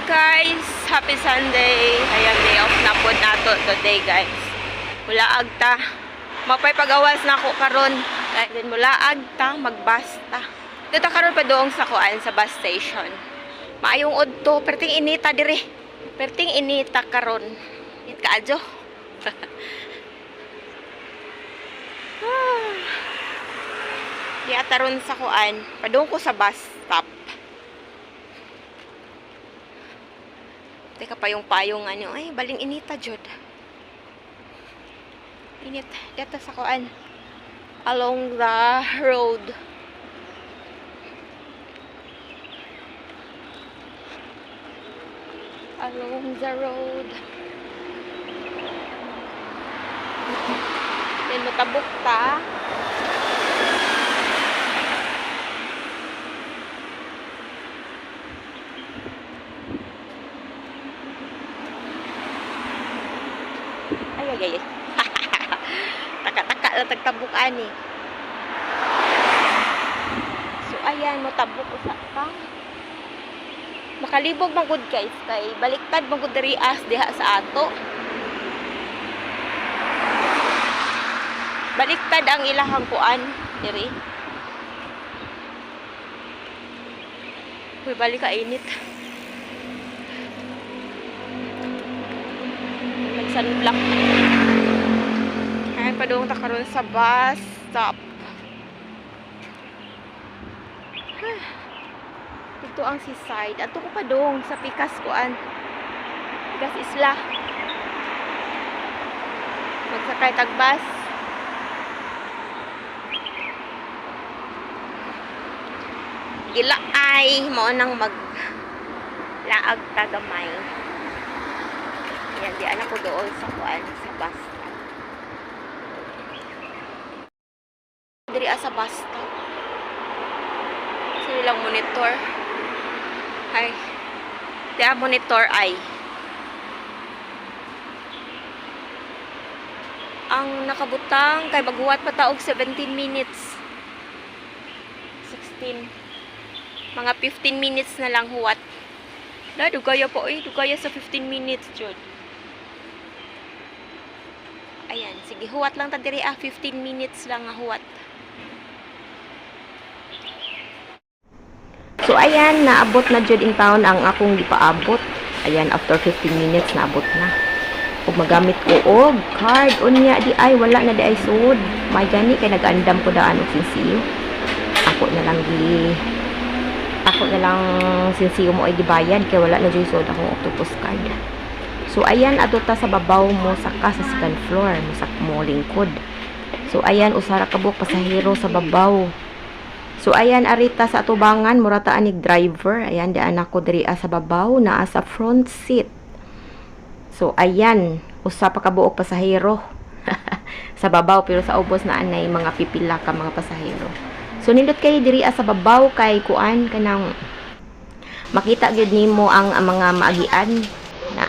guys, happy Sunday. Ayan, day off na po nato today guys. Mula agta, mapay pagawas na ako karon. Then mula agta magbasta. Dito karon pa doong sa kuan sa bus station. Maayong udto, perting inita dire. Perting inita karon. It kaadyo. Di ataron sa kuan, padung ko sa bus stop. Teka pa yung payong ano, ay baling inita jud. Init dito sa kuan along the road. Along the road. Then matabok ta. Ay. Taka-taka lang tagtabuk ani. So ayan, mo tabuk usa ka. Makalibog man gud guys kay baliktad man gud diri as diha sa ato. Baliktad ang ilahang kuan diri. Uy, balik ka init. Sunblock. Ay, padung ta karon sa bus stop. Ito ang seaside. Ato ko padung sa Pikas kuan. Pikas Isla. Magsakay tag bus. Gila ay mo nang mag laag tagamay. Yan, di anak ko doon sa kuan, sa bus stop. Diri sa bus stop. Kasi nilang monitor. Ay. Di monitor ay. Ang nakabutang kay maghuwat pa taog 17 minutes. 16. Mga 15 minutes na lang huwat. Dugaya po eh. Dugaya sa 15 minutes, jud. Ayan, sige, huwat lang ta diri 15 minutes lang nga huwat. So ayan, naabot na jud in town ang akong gipaabot. Ayan, after 15 minutes naabot na. Ug magamit ko og card unya di ay wala na di ay sud. May gani kay nag-andam ko daan og sinsiyo. Ako na lang sinsiyo mo ay gibayad kay wala na jud sud akong octopus card. So, ayan, ato ta sa babaw mo saka sa second floor, mo lingkod. So, ayan, usara kabuk pasahero sa babaw. So, ayan, arita sa atubangan, murata anig driver. Ayan, daan ako diri sa babaw, naa sa front seat. So, ayan, usa pa kabuok pasahero. Sa babaw, pero sa ubos na anay mga pipila ka mga pasahero. So, nindot kayo diri sa babaw kay kuan kanang makita gyud nimo ang mga maagian na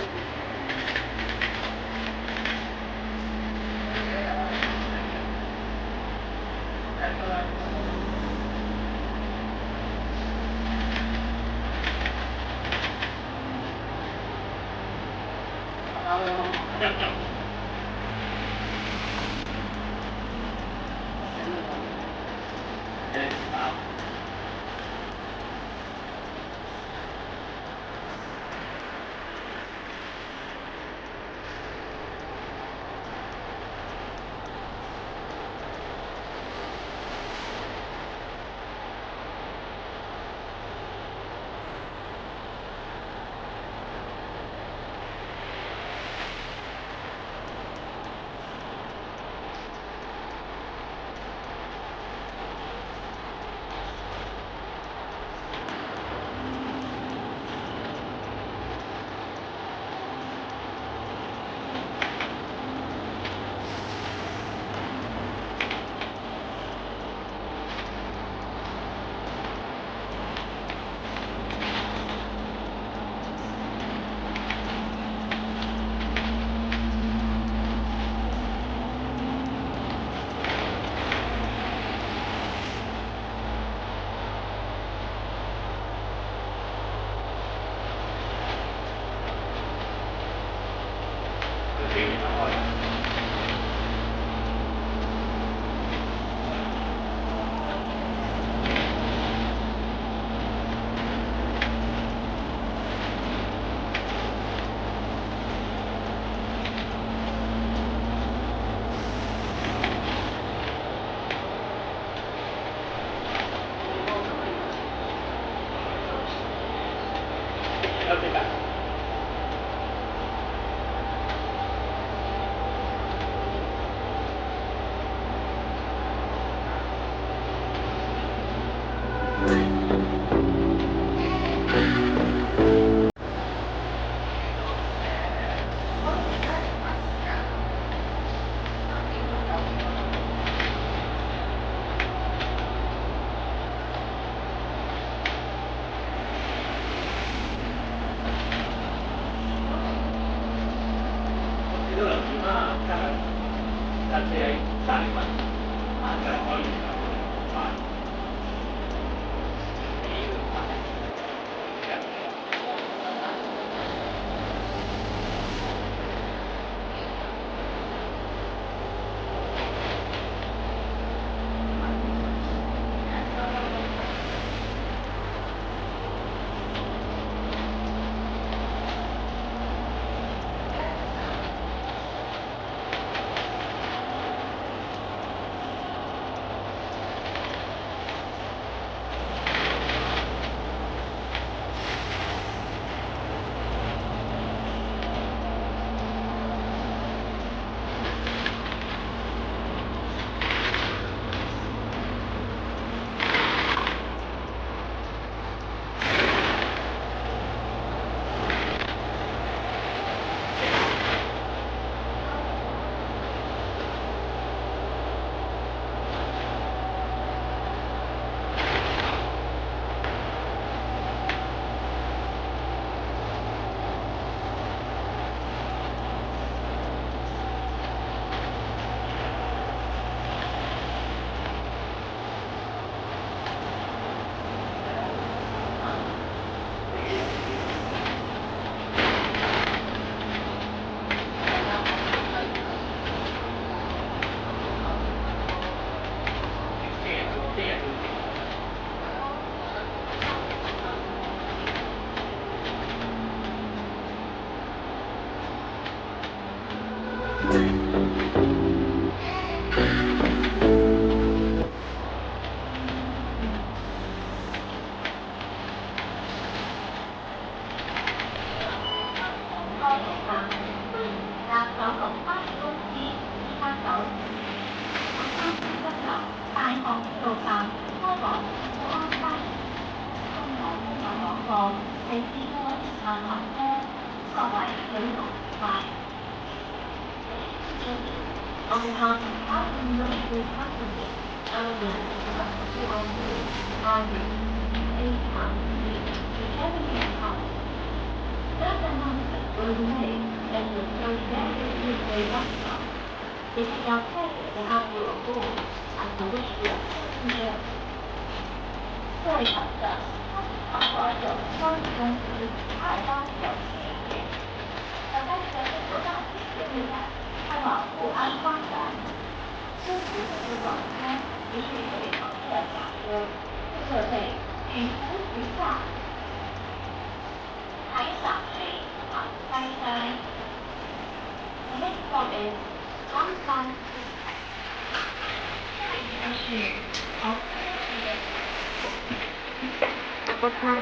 Tapos na.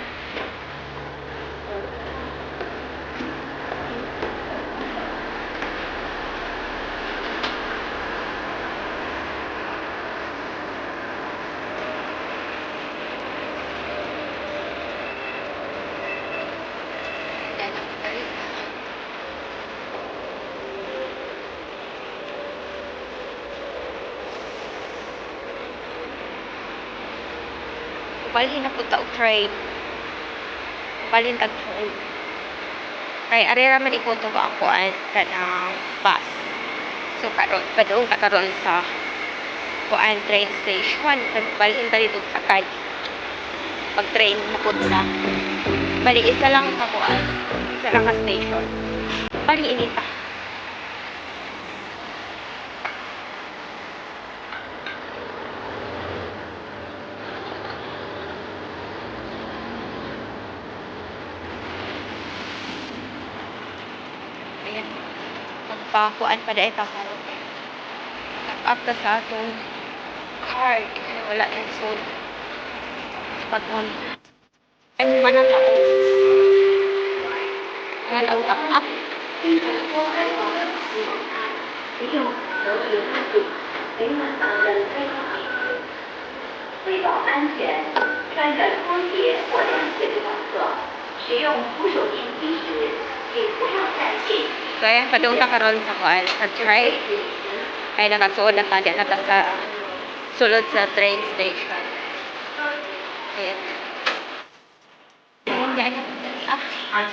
Balhin na punta og trade. Balhin tag trade. Kay ari ra man iko to ako kanang bus. So karon padung ka karon sa kuan train station. Balhin ta dito sakay. Pag train mapunta. Bali isa lang sa kuan. Isa lang ka station. Bali inita. Ayan. Magpakuan pa dahil tapos. Tap up ta sa atong card. Ay, wala na sold. Spot on. Ay, manan ako. Ayan ang tap up. 使用手指看笔，平稳帮人非常明智。为保安全，穿着拖鞋或凉鞋的游客，使用扶手电梯时，请不要在电梯。So ayan, padung ta karon sa kuan, sa train. Ay nakasuod na tadi na ta sa sulod sa train station. Ayan. Ayan, dyan. Ang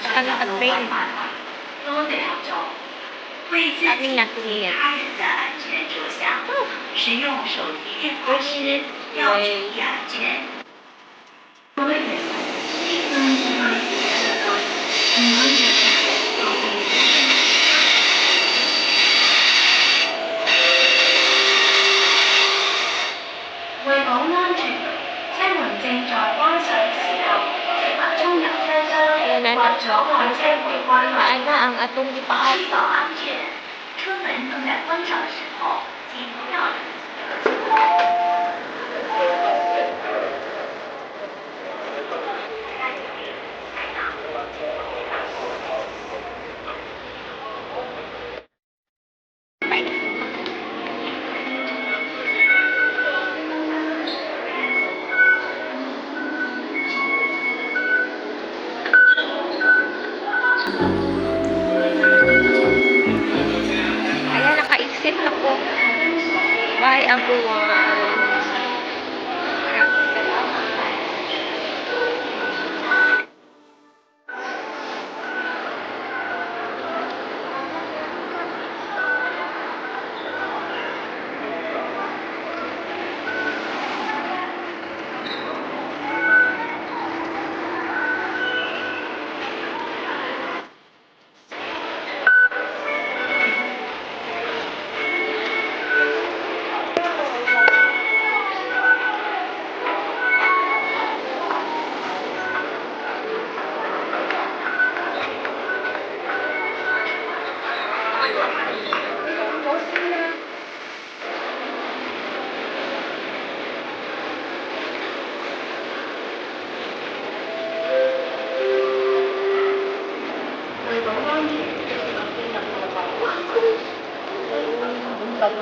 train. 为自己及他人的安全着想，使用手提电话时要注意安全。為保安全，車門正在關上時候，切勿衝入車廂或阻礙車門關閉。ang atong gipahat. 為保安全，車門正在關上的時候，請不要自己的車。Ayan, naka-exit ako. Bye, everyone. Pag